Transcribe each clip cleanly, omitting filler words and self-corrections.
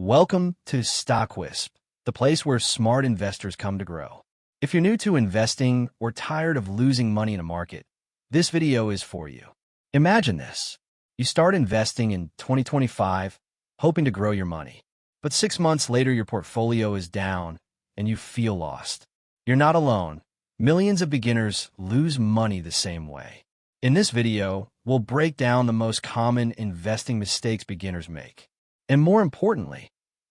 Welcome to Stockwisp, the place where smart investors come to grow. If you're new to investing or tired of losing money in a market, this video is for you. Imagine this. You start investing in 2025, hoping to grow your money. But 6 months later, your portfolio is down and you feel lost. You're not alone. Millions of beginners lose money the same way. In this video, we'll break down the most common investing mistakes beginners make, and more importantly,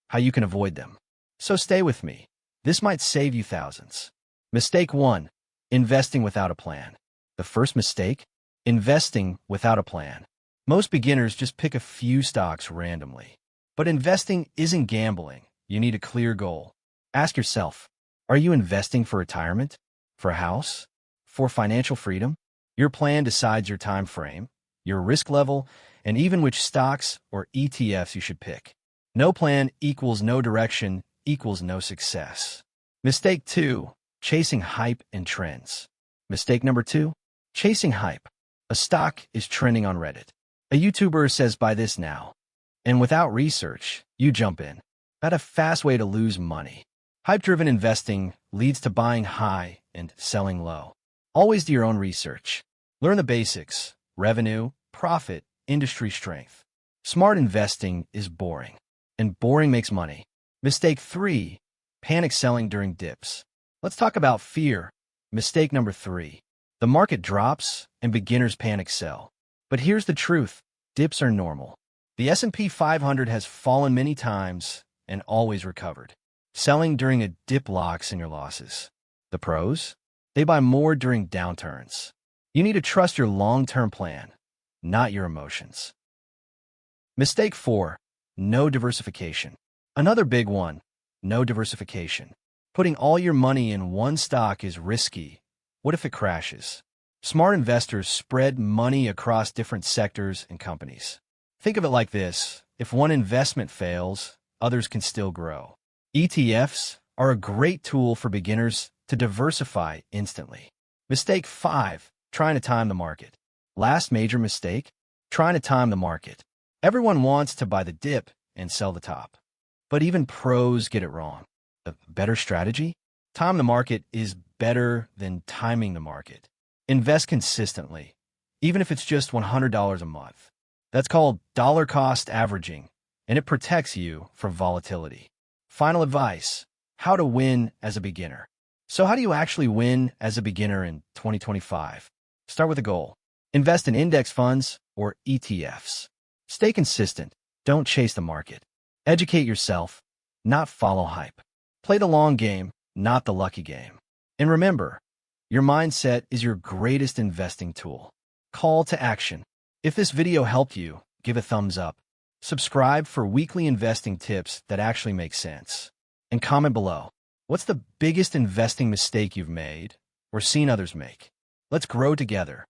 how you can avoid them. So stay with me. This might save you thousands. Mistake 1. Investing without a plan. The first mistake? Investing without a plan. Most beginners just pick a few stocks randomly. But investing isn't gambling. You need a clear goal. Ask yourself, are you investing for retirement? For a house? For financial freedom? Your plan decides your time frame, your risk level, and even which stocks or ETFs you should pick. No plan equals no direction equals no success. Mistake 2. Chasing hype and trends. Mistake number 2. Chasing hype. A stock is trending on Reddit. A YouTuber says buy this now. And without research, you jump in. That's a fast way to lose money. Hype-driven investing leads to buying high and selling low. Always do your own research. Learn the basics: revenue, profit, industry strength. Smart investing is boring, and boring makes money. Mistake 3. Panic selling during dips. Let's talk about fear. Mistake number 3. The market drops and beginners panic sell. But here's the truth. Dips are normal. The S&P 500 has fallen many times and always recovered. Selling during a dip locks in your losses. The pros? They buy more during downturns. You need to trust your long-term plan, not your emotions. Mistake 4. No diversification. Another big one. No diversification. Putting all your money in one stock is risky. What if it crashes? Smart investors spread money across different sectors and companies. Think of it like this. If one investment fails, others can still grow. ETFs are a great tool for beginners to diversify instantly. Mistake 5. Trying to time the market. Last major mistake, trying to time the market. Everyone wants to buy the dip and sell the top. But even pros get it wrong. A better strategy? Time the market is better than timing the market. Invest consistently, even if it's just $100 a month. That's called dollar cost averaging, and it protects you from volatility. Final advice: how to win as a beginner. So how do you actually win as a beginner in 2025? Start with a goal. Invest in index funds or ETFs. Stay consistent. Don't chase the market. Educate yourself, not follow hype. Play the long game, not the lucky game. And remember, your mindset is your greatest investing tool. Call to action. If this video helped you, give a thumbs up. Subscribe for weekly investing tips that actually make sense. And comment below. What's the biggest investing mistake you've made or seen others make? Let's grow together.